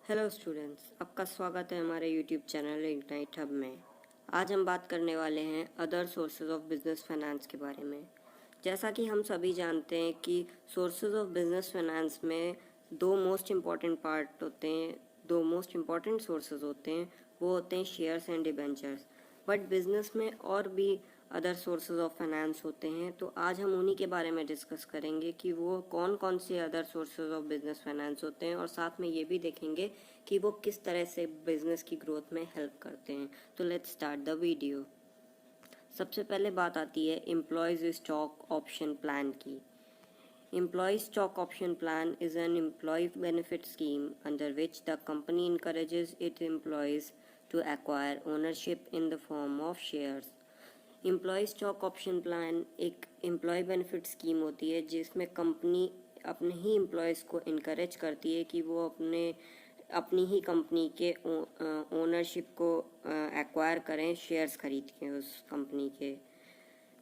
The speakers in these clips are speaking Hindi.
हेलो स्टूडेंट्स, आपका स्वागत है हमारे यूट्यूब चैनल इग्नाइट हब में। आज हम बात करने वाले हैं other sources of business finance के बारे में। जैसा कि हम सभी जानते हैं कि सोर्सेज ऑफ बिजनेस फाइनेंस में दो मोस्ट इम्पॉर्टेंट पार्ट होते हैं, दो मोस्ट इम्पॉर्टेंट सोर्सेज होते हैं, वो होते हैं shares and debentures. But business में और भी अदर सोर्सेज ऑफ फाइनेंस होते हैं, तो आज हम उन्हीं के बारे में डिस्कस करेंगे कि वो कौन कौन से other sources of business finance होते हैं, और साथ में ये भी देखेंगे कि वो किस तरह से बिजनेस की ग्रोथ में हेल्प करते हैं। तो लेट्स स्टार्ट द वीडियो। सबसे पहले बात आती है एम्प्लॉयज स्टॉक ऑप्शन प्लान की। Employee stock option plan is an employee benefit scheme under which the company encourages its employees to acquire ownership in the form of shares. Employee stock option plan एक एम्प्लॉय बेनिफिट स्कीम होती है जिसमें कंपनी अपने ही एम्प्लॉयज़ को इनकरेज करती है कि वो अपनी ही कंपनी के ओनरशिप को एक्वायर करें, शेयर्स खरीद के उस कंपनी के।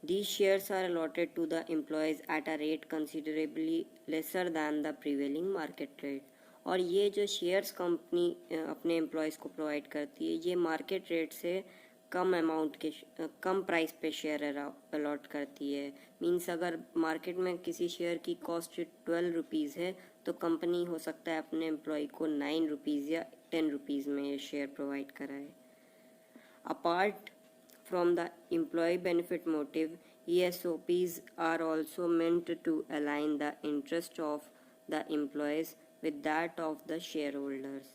These shares are allotted to the employees at a rate considerably lesser than the prevailing market rate. और ये जो शेयर्स कंपनी अपने एम्प्लॉयज़ को प्रोवाइड करती है, ये मार्केट रेट से कम प्राइस पे शेयर अलॉट करती है। मीन्स अगर मार्केट में किसी शेयर की कॉस्ट 12 रुपीज़ है, तो कंपनी हो सकता है अपने एम्प्लॉय को 9 रुपीज़ या 10 रुपीज़ में ये शेयर प्रोवाइड कराए। Apart from the employee benefit motive, ESOPs are also meant to align the interest of the employees with that of the shareholders.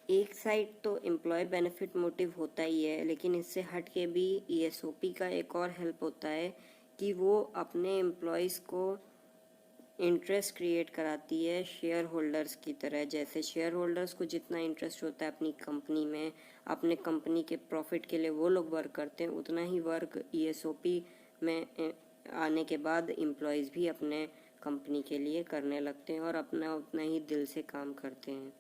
एक साइड तो एम्प्लॉय बेनिफिट मोटिव होता ही है, लेकिन इससे हट के भी ESOP का एक और हेल्प होता है कि वो अपने एम्प्लॉयज़ को इंटरेस्ट क्रिएट कराती है शेयर होल्डर्स की तरह। जैसे शेयर होल्डर्स को जितना इंटरेस्ट होता है अपनी कंपनी में, अपने कंपनी के प्रॉफिट के लिए वो लोग वर्क करते हैं, उतना ही वर्क ESOP में आने के बाद एम्प्लॉयज़ भी अपने कंपनी के लिए करने लगते हैं और अपना उतना ही दिल से काम करते हैं।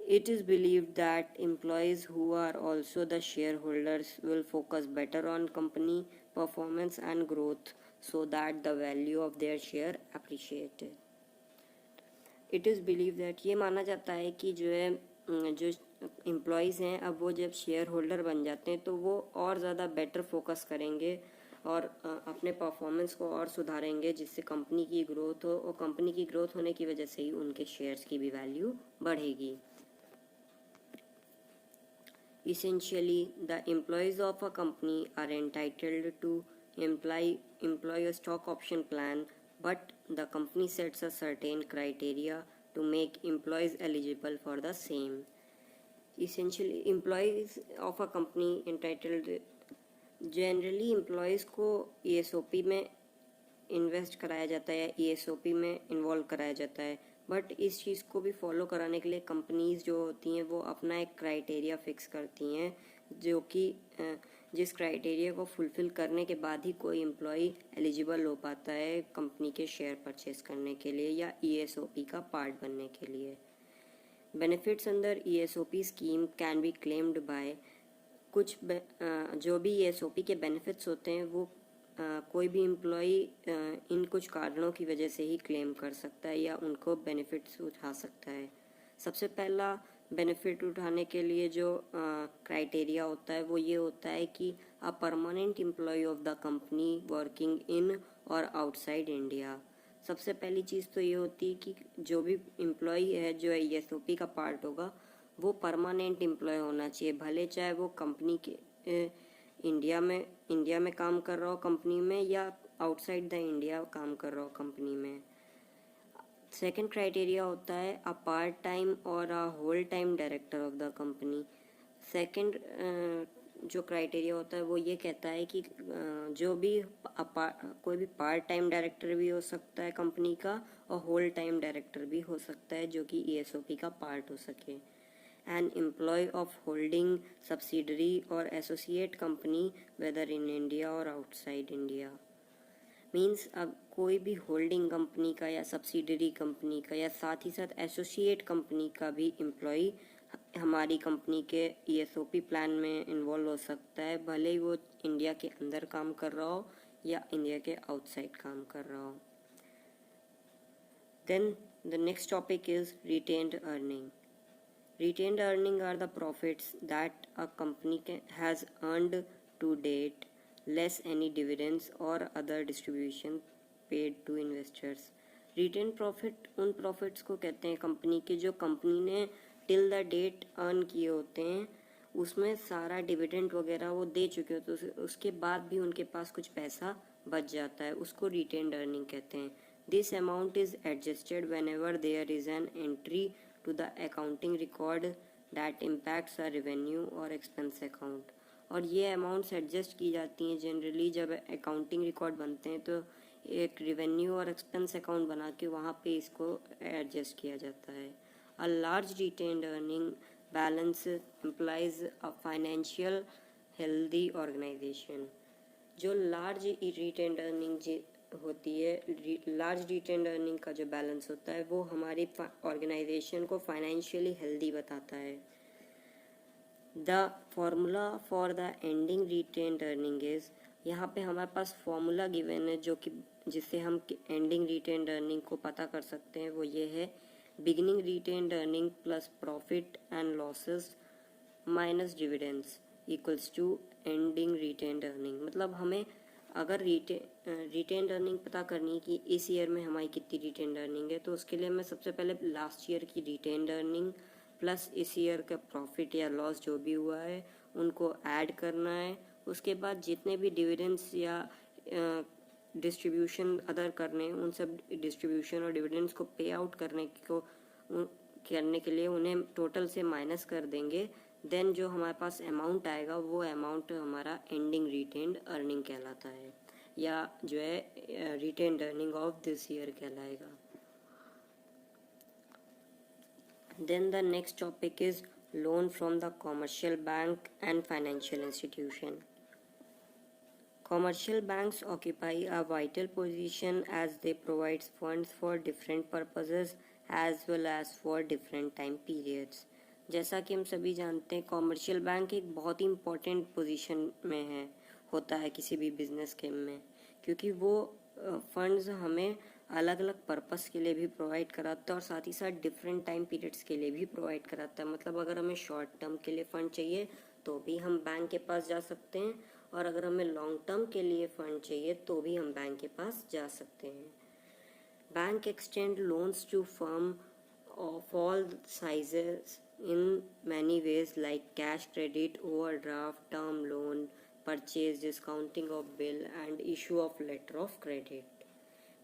It is believed that employees who are also the shareholders will focus better on company performance and growth so that the value of their share appreciated. It is believed that ये माना जाता है कि जो एम्प्लॉयज़ हैं, अब वो जब शेयर होल्डर बन जाते हैं तो वो और ज़्यादा बेटर फोकस करेंगे और अपने परफॉर्मेंस को और सुधारेंगे, जिससे कंपनी की ग्रोथ हो, और कंपनी की ग्रोथ होने की वजह से ही उनके शेयर्स की भी वैल्यू बढ़ेगी। Essentially, the employees of a company are entitled to employ a stock option plan, but the company sets a certain criteria to make employees eligible for the same. Essentially, employees of a company entitled generally employees को ESOP में इन्वेस्ट कराया जाता है या ESOP में इन्वॉल्व कराया जाता है, बट इस चीज़ को भी फॉलो कराने के लिए कंपनीज जो होती हैं वो अपना एक क्राइटेरिया फिक्स करती हैं, जो कि जिस क्राइटेरिया को फुलफ़िल करने के बाद ही कोई एम्प्लॉय एलिजिबल हो पाता है कंपनी के शेयर परचेस करने के लिए या ESOP का पार्ट बनने के लिए। बेनिफिट्स अंदर ESOP scheme can be claimed by जो भी ESOP के बेनिफिट्स होते हैं वो कोई भी एम्प्लॉई इन कुछ कारणों की वजह से ही क्लेम कर सकता है या उनको बेनिफिट्स उठा सकता है। सबसे पहला बेनिफिट उठाने के लिए जो क्राइटेरिया होता है वो ये होता है कि a permanent employee of the company working in और आउटसाइड इंडिया। सबसे पहली चीज़ तो ये होती है कि जो भी एम्प्लॉय है जो ESOP का पार्ट होगा वो परमानेंट एम्प्लॉय होना चाहिए, भले चाहे वो कंपनी के इंडिया में काम कर रहा हो कंपनी में या आउटसाइड द इंडिया काम कर रहा हो कंपनी में। सेकंड क्राइटेरिया होता है अ पार्ट टाइम और a whole time director of the company. Second जो क्राइटेरिया होता है वो ये कहता है कि कोई भी पार्ट टाइम डायरेक्टर भी हो सकता है कंपनी का और होल टाइम डायरेक्टर भी हो सकता है जो कि ESOP का पार्ट हो सके। An employee of holding subsidiary or associate company whether in India or outside India. Means अब कोई भी होल्डिंग कंपनी का या सब्सिडरी कंपनी का या साथ ही साथ एसोसिएट कंपनी का भी एम्प्लॉय हमारी कंपनी के ESOP प्लान में इन्वॉल्व हो सकता है, भले ही वो इंडिया के अंदर काम कर रहा हो या इंडिया के आउटसाइड काम कर रहा हो। Then The next topic is retained earning. Retained earning are the profits that a company has earned to date, less any dividends or other distribution paid to investors. Retain profit उन प्रॉफिट्स को कहते हैं कंपनी के जो कंपनी ने टिल द डेट अर्न किए होते हैं, उसमें सारा डिविडेंड वगैरह वो दे चुके होते हैं, उसके बाद भी उनके पास कुछ पैसा बच जाता है, उसको रिटेन्ड अर्निंग कहते हैं. This amount is adjusted whenever there is an entry to the accounting record that impacts a revenue or expense account. और ये अमाउंट्स एडजस्ट की जाती हैं जनरली जब अकाउंटिंग रिकॉर्ड बनते हैं, तो एक रिवेन्यू और एक्सपेंस अकाउंट बना के वहाँ पे इसको एडजस्ट किया जाता है. A large retained earning balance implies a financial healthy organization. जो लार्ज रिटेन्ड अर्निंग होती है, लार्ज रिटेन्ड अर्निंग का जो बैलेंस होता है वो हमारी ऑर्गेनाइजेशन को फाइनेंशियली हेल्दी बताता है. The formula for the ending retained earning is, यहाँ पे हमारे पास फॉर्मूला गिवन है जो कि जिससे हम एंडिंग रिटेन्ड अर्निंग को पता कर सकते हैं. वो ये है, beginning retained earning plus profit and losses minus dividends equals to ending retained earning. मतलब हमें अगर रिटेन्ड अर्निंग पता करनी है कि इस ईयर में हमारी कितनी रिटेन्ड अर्निंग है, तो उसके लिए हमें सबसे पहले लास्ट ईयर की रिटेन्ड अर्निंग प्लस इस ईयर का प्रॉफिट या लॉस जो भी हुआ है उनको ऐड करना है. उसके बाद जितने भी डिविडेंड्स या डिस्ट्रीब्यूशन अदर करने हैं, उन सब डिस्ट्रीब्यूशन और डिविडेंड्स को पे आउट करने के लिए उन्हें टोटल से माइनस कर देंगे. देन जो हमारे पास अमाउंट आएगा वो अमाउंट हमारा एंडिंग रिटेन्ड अर्निंग कहलाता है, या जो है retained earning of this year कहलाएगा. Then the next topic is loan from the commercial bank and financial institution. Commercial banks occupy a vital position as they provide funds for different purposes as well as for different time periods. जैसा कि हम सभी जानते हैं, कॉमर्शियल बैंक एक बहुत ही इम्पोर्टेंट पोजीशन में है होता है किसी भी बिजनेस के में, क्योंकि वो फंड्स हमें अलग अलग पर्पस के लिए भी प्रोवाइड कराता है और साथ ही साथ डिफरेंट टाइम पीरियड्स के लिए भी प्रोवाइड कराता है. मतलब अगर हमें शॉर्ट टर्म के लिए फ़ंड चाहिए तो भी हम बैंक के पास जा सकते हैं, और अगर हमें लॉन्ग टर्म के लिए फ़ंड चाहिए तो भी हम बैंक के पास जा सकते हैं. Bank extend loans to firm of all sizes in many ways like cash credit, overdraft, term loan, purchase, discounting of bill and issue of letter of credit.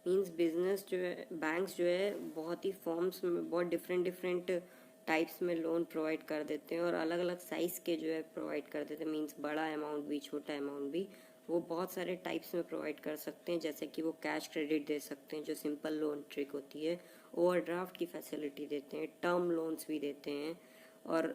Means business जो है, बैंक्स जो है बहुत ही फॉर्म्स में बहुत डिफरेंट टाइप्स में लोन प्रोवाइड कर देते हैं और अलग अलग साइज़ के जो है प्रोवाइड कर देते हैं. मीन्स बड़ा अमाउंट भी छोटा अमाउंट भी वो बहुत सारे टाइप्स में प्रोवाइड कर सकते हैं. जैसे कि वो कैश क्रेडिट दे सकते हैं जो सिंपल लोन ट्रिक होती है, ओवरड्राफ्ट की फैसिलिटी देते हैं, टर्म लोन्स भी देते हैं, और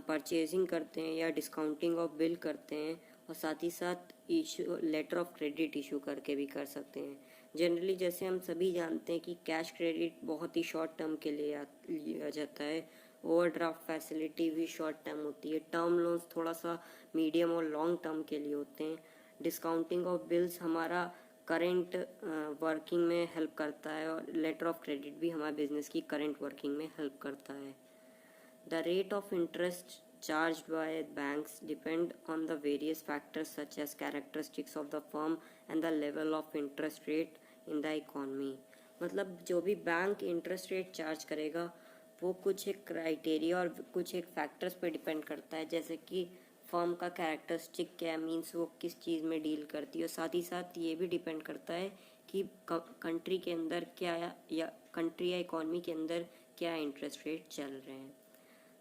परचेजिंग करते हैं या डिस्काउंटिंग ऑफ बिल करते हैं, और साथ ही साथ issue letter of credit issue करके भी कर सकते हैं. जनरली जैसे हम सभी जानते हैं कि कैश क्रेडिट बहुत ही शॉर्ट टर्म के लिए लिया जाता है, ओवरड्राफ्ट फैसिलिटी भी शॉर्ट टर्म होती है, टर्म लोन्स थोड़ा सा मीडियम और लॉन्ग टर्म के लिए होते हैं, डिस्काउंटिंग ऑफ बिल्स हमारा करेंट वर्किंग में हेल्प करता है, और लेटर ऑफ क्रेडिट भी हमारे बिजनेस की करेंट वर्किंग में हेल्प करता है. The rate of interest charged by banks depend on the various factors such as characteristics of the firm and the level of interest rate in the economy. मतलब जो भी बैंक इंटरेस्ट रेट चार्ज करेगा वो कुछ एक क्राइटेरिया और कुछ एक फैक्टर्स पे डिपेंड करता है, जैसे कि फर्म का कैरेक्टरिस्टिक क्या है, मीन्स वो किस चीज़ में डील करती है, और साथ ही साथ ये भी डिपेंड करता है कि कंट्री के अंदर क्या या कंट्री या इकॉनमी के अंदर क्या इंटरेस्ट रेट चल रहे हैं.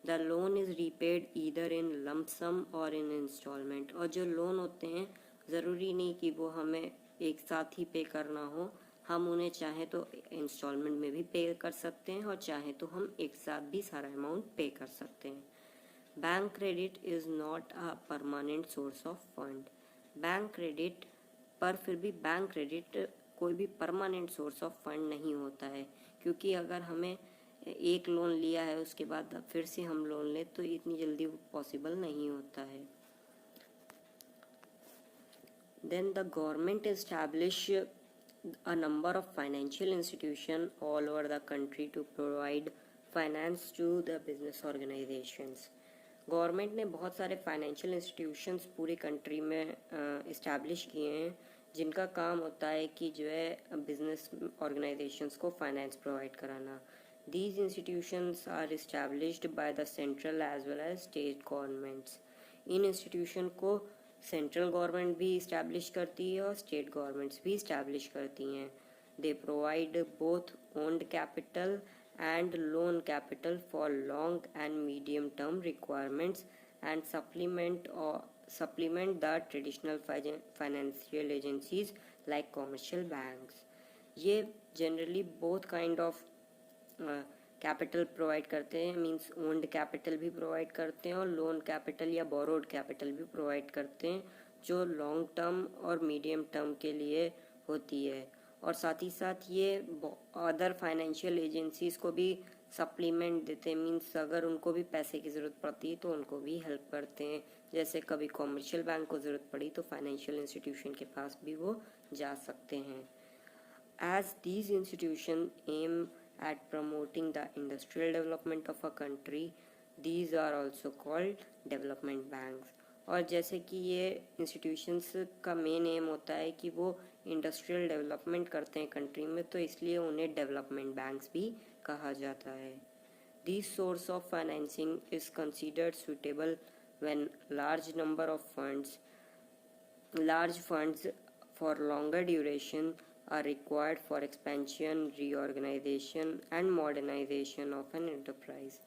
The loan is repaid either in lump sum or in instalment. और जो लोन होते हैं ज़रूरी नहीं कि वो हमें एक साथ ही पे करना हो, हम उन्हें चाहे तो इंस्टॉलमेंट में भी पे कर सकते हैं और चाहे तो हम एक साथ भी सारा अमाउंट पे कर सकते हैं. Bank credit is not a permanent source of fund. Bank credit पर फिर भी बैंक क्रेडिट कोई भी परमानेंट सोर्स ऑफ फंड नहीं होता है, क्योंकि अगर हमें एक लोन लिया है उसके बाद फिर से हम लोन लें तो इतनी जल्दी वो पॉसिबल नहीं होता है. Then the government establish a number of financial institutions all over the country to provide finance to the business organizations. Government ने बहुत सारे फाइनेंशियल इंस्टीट्यूशंस पूरी कंट्री में इस्टेब्लिश किए हैं जिनका काम होता है कि जो है बिजनेस ऑर्गेनाइजेशंस को फाइनेंस प्रोवाइड कराना. These institutions are established by the central as well as state governments. In institution को सेंट्रल गवर्नमेंट भी इस्टेब्लिश करती है और स्टेट गवर्नमेंट्स भी इस्टेब्लिश करती हैं. They provide both owned capital and loan capital for long and medium term requirements and supplement the traditional financial agencies like commercial banks. ये generally both kind of capital provide करते हैं, मींस ओन्ड कैपिटल भी प्रोवाइड करते हैं और लोन कैपिटल या बोरोड कैपिटल भी प्रोवाइड करते हैं जो लॉन्ग टर्म और मीडियम टर्म के लिए होती है. और साथ ही साथ ये अदर फाइनेंशियल एजेंसीज को भी सप्लीमेंट देते हैं, मींस अगर उनको भी पैसे की ज़रूरत पड़ती है तो उनको भी हेल्प करते हैं. जैसे कभी कॉमर्शियल बैंक को ज़रूरत पड़ी तो फाइनेंशियल इंस्टीट्यूशन के पास भी वो जा सकते हैं. As these institution aim at promoting the industrial development of a country, these are also called development banks. और जैसे कि ये इंस्टीट्यूशंस का मेन एम होता है कि वो इंडस्ट्रियल डेवलपमेंट करते हैं कंट्री में, तो इसलिए उन्हें डेवलपमेंट बैंक्स भी कहा जाता है. This source of financing is considered suitable when large funds for longer duration are required for expansion, reorganization and modernization of an enterprise.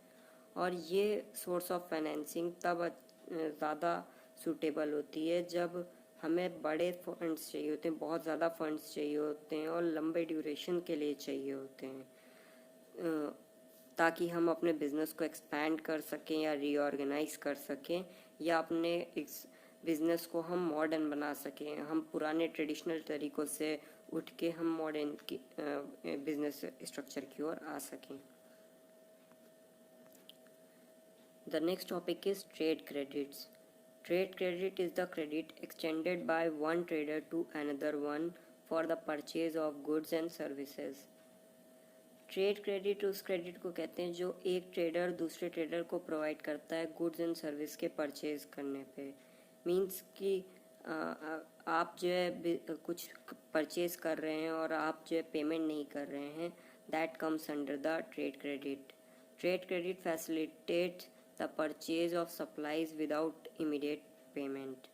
और ये सोर्स ऑफ फाइनेंसिंग तब ज़्यादा सूटेबल होती है जब हमें बड़े फंड्स चाहिए होते हैं, बहुत ज़्यादा फंड्स चाहिए होते हैं और लंबे ड्यूरेशन के लिए चाहिए होते हैं, ताकि हम अपने बिजनेस को एक्सपैंड कर सकें या रीऑर्गेनाइज कर सकें या अपने बिजनेस को हम मॉडर्न बना सकें. हम पुराने ट्रेडिशनल तरीक़ों से उठ के हम मॉडर्न की बिजनेस स्ट्रक्चर की ओर आ सकें. The next topic is trade credits. Trade credit is the credit extended by one trader to another one for the purchase of goods and services. Trade credit उस क्रेडिट को कहते हैं जो एक ट्रेडर दूसरे ट्रेडर को प्रोवाइड करता है गुड्स एंड सर्विस के परचेज करने पे. मीन्स कि आप जो है कुछ परचेज कर रहे हैं और आप जो है पेमेंट नहीं कर रहे हैं, that comes under the trade credit. Trade credit facilitates the purchase of supplies without immediate payment.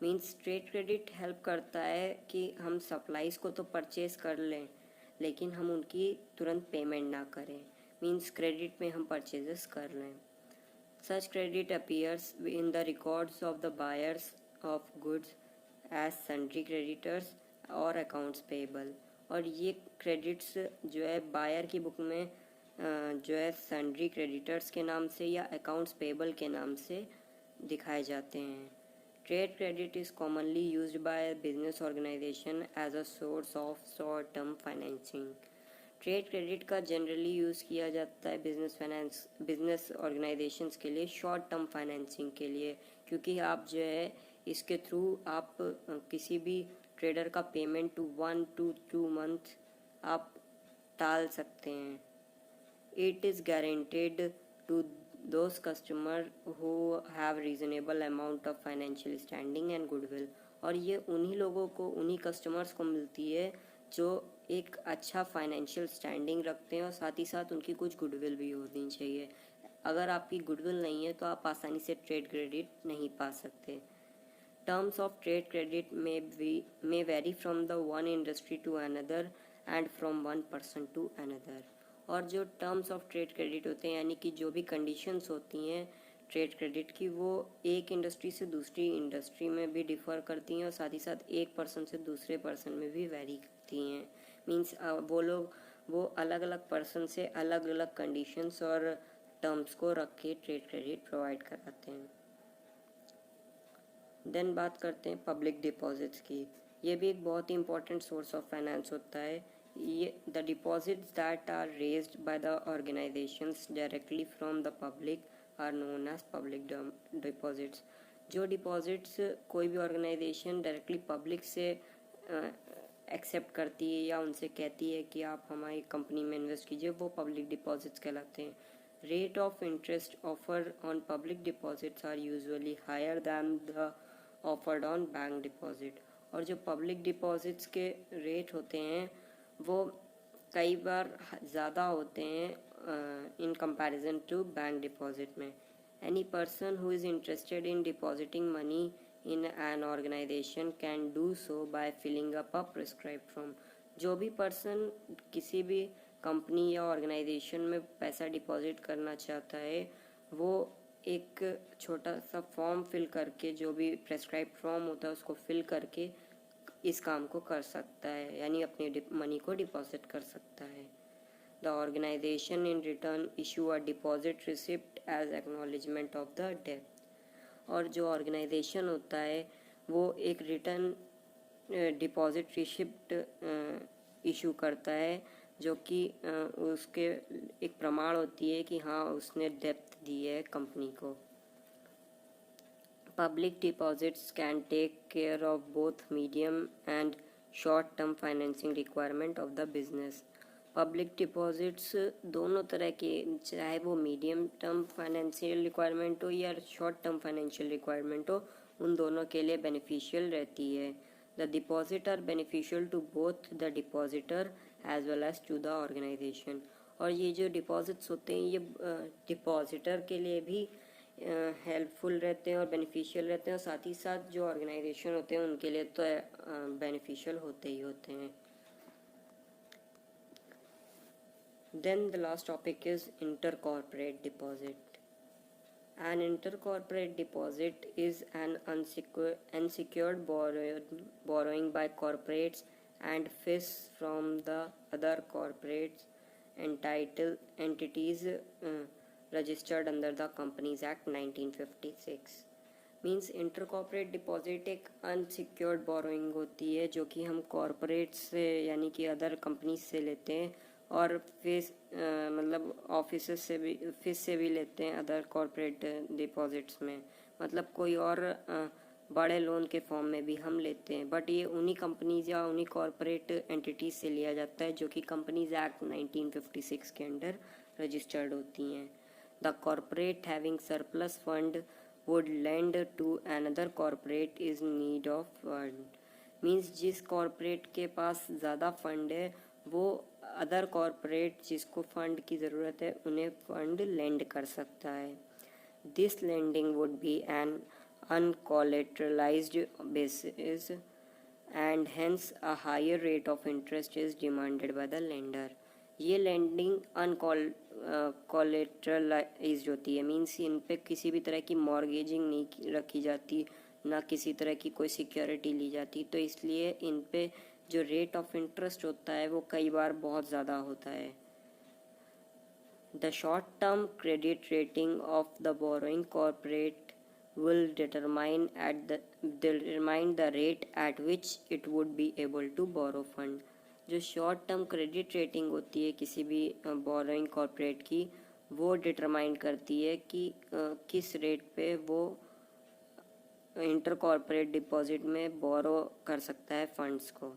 Means trade credit help करता है कि हम सप्लाईज को तो परचेज कर लें लेकिन हम उनकी तुरंत पेमेंट ना करें, मीन्स क्रेडिट में हम परचेजेस कर लें. Such credit appears in the records of the buyers of goods as sundry creditors और accounts payable. और ये क्रेडिट्स जो है बायर की बुक में जो है सन्ड्री क्रेडिटर्स के नाम से या अकाउंट्स पेबल के नाम से दिखाए जाते हैं. Trade credit is commonly used by business organisation as a source of short term financing. Trade credit का जनरली यूज़ किया जाता है बिजनेस ऑर्गेनाइजेशंस के लिए शॉर्ट टर्म फाइनेंसिंग के लिए, क्योंकि आप जो है इसके थ्रू आप किसी भी ट्रेडर का पेमेंट 1 to 2 month आप टाल सकते हैं. It is guaranteed to those customer who have reasonable amount of financial standing and goodwill. और ये उन्हीं लोगों को, उन्हीं कस्टमर्स को मिलती है जो एक अच्छा फाइनेंशियल स्टैंडिंग रखते हैं और साथ ही साथ उनकी कुछ गुडविल भी होनी चाहिए. अगर आपकी गुडविल नहीं है तो आप आसानी से ट्रेड क्रेडिट नहीं पा सकते. Terms of trade credit may vary from the one industry to another and from one person to another. और जो टर्म्स ऑफ ट्रेड क्रेडिट होते हैं यानी कि जो भी कंडीशंस होती हैं ट्रेड क्रेडिट की, वो एक इंडस्ट्री से दूसरी इंडस्ट्री में भी डिफ़र करती हैं और साथ ही साथ एक पर्सन से दूसरे पर्सन में भी वेरी करती हैं. मीन्स वो अलग अलग पर्सन से अलग अलग कंडीशंस और टर्म्स को रख के ट्रेड क्रेडिट प्रोवाइड कराते हैं. देन बात करते हैं पब्लिक डिपॉजिट्स की. ये भी एक बहुत ही इंपॉर्टेंट सोर्स ऑफ फाइनेंस होता है. ये the deposits that are raised by the organisations directly from the public are known as public deposits. जो डिपॉजिट्स कोई भी ऑर्गेनाइजेशन डायरेक्टली पब्लिक से एक्सेप्ट करती है या उनसे कहती है कि आप हमारी कंपनी में इन्वेस्ट कीजिए, वो पब्लिक डिपॉजिट्स कहलाते हैं। Rate of interest offer on public deposits are usually higher than the offered on bank deposit. और जो पब्लिक डिपॉजिट्स के रेट होते हैं वो कई बार ज़्यादा होते हैं in comparison to bank deposit में। Any person who is interested in depositing money in an organization can do so by filling up a prescribed form। जो भी पर्सन किसी भी कंपनी या ऑर्गेनाइजेशन में पैसा डिपॉजिट करना चाहता है वो एक छोटा सा फॉर्म फिल करके, जो भी प्रेस्क्राइब फॉर्म होता है उसको फिल करके इस काम को कर सकता है, यानी अपने मनी को डिपॉजिट कर सकता है। The organisation in return issue a deposit receipt as acknowledgement of the debt. और जो ऑर्गेनाइजेशन होता है वो एक रिटर्न डिपॉजिट रिसिप्ट इशू करता है, जो कि उसके एक प्रमाण होती है कि हाँ उसने डेप्थ दी है कंपनी को। Public deposits can take care of both medium and short term financing requirement of the business. Public deposits दोनों तरह के, चाहे वो मीडियम टर्म फाइनेंशियल रिक्वायरमेंट हो या शॉर्ट टर्म फाइनेंशियल रिक्वायरमेंट हो, उन दोनों के लिए बेनिफिशियल रहती है। The deposit are beneficial to both the depositor as well as to the organisation. और ये जो डिपॉजिट्स होते हैं ये डिपॉजिटर के लिए भी हेल्पफुल रहते हैं और बेनिफिशियल रहते हैं, और साथ ही साथ जो ऑर्गेनाइजेशन होते हैं उनके लिए तो बेनिफिशियल होते ही होते हैं। Then the last topic is intercorporate deposit. An intercorporate deposit is an unsecured borrowing by corporates and fees from the other corporates entities registered under the Companies Act 1956। Means इंटरकॉर्पोरेट deposit एक अनसिक्योर्ड बोरोइंग होती है जो कि हम कॉरपोरेट से यानी कि अदर कंपनीज से लेते हैं, और फीस मतलब ऑफिसेस से भी फीस से भी लेते हैं अदर कॉरपोरेट डिपॉजिट्स में, मतलब कोई और बड़े लोन के फॉर्म में भी हम लेते हैं, बट ये उन्हीं कंपनीज या उन्हीं कॉरपोरेट एंटिटीज से लिया जाता है जो कि कंपनीज एक्ट 1956 के अंडर रजिस्टर्ड होती हैं। The corporate having surplus fund would lend to another corporate is need of fund. Means जिस कॉरपोरेट के पास ज़्यादा फंड है वो अदर कॉरपोरेट जिसको फंड की ज़रूरत है उन्हें फंड लेंड कर सकता है। This lending would be an uncollateralized basis and hence a higher rate of interest is demanded by the lender. ये लेंडिंग अनकोलेटरलाइज्ड होती है, मीन्स इन पे किसी भी तरह की मॉर्गेजिंग नहीं रखी जाती, ना किसी तरह की कोई सिक्योरिटी ली जाती, तो इसलिए इन पे जो रेट ऑफ इंटरेस्ट होता है वो कई बार बहुत ज़्यादा होता है। The short term credit rating of the borrowing corporate will determine the rate at which it would be able to borrow fund. जो शॉर्ट टर्म क्रेडिट रेटिंग होती है किसी भी बोरोइंग कॉर्पोरेट की, वो डिटरमाइन करती है कि किस रेट पे वो इंटर कॉर्पोरेट डिपॉजिट में बोरो कर सकता है फंड्स को।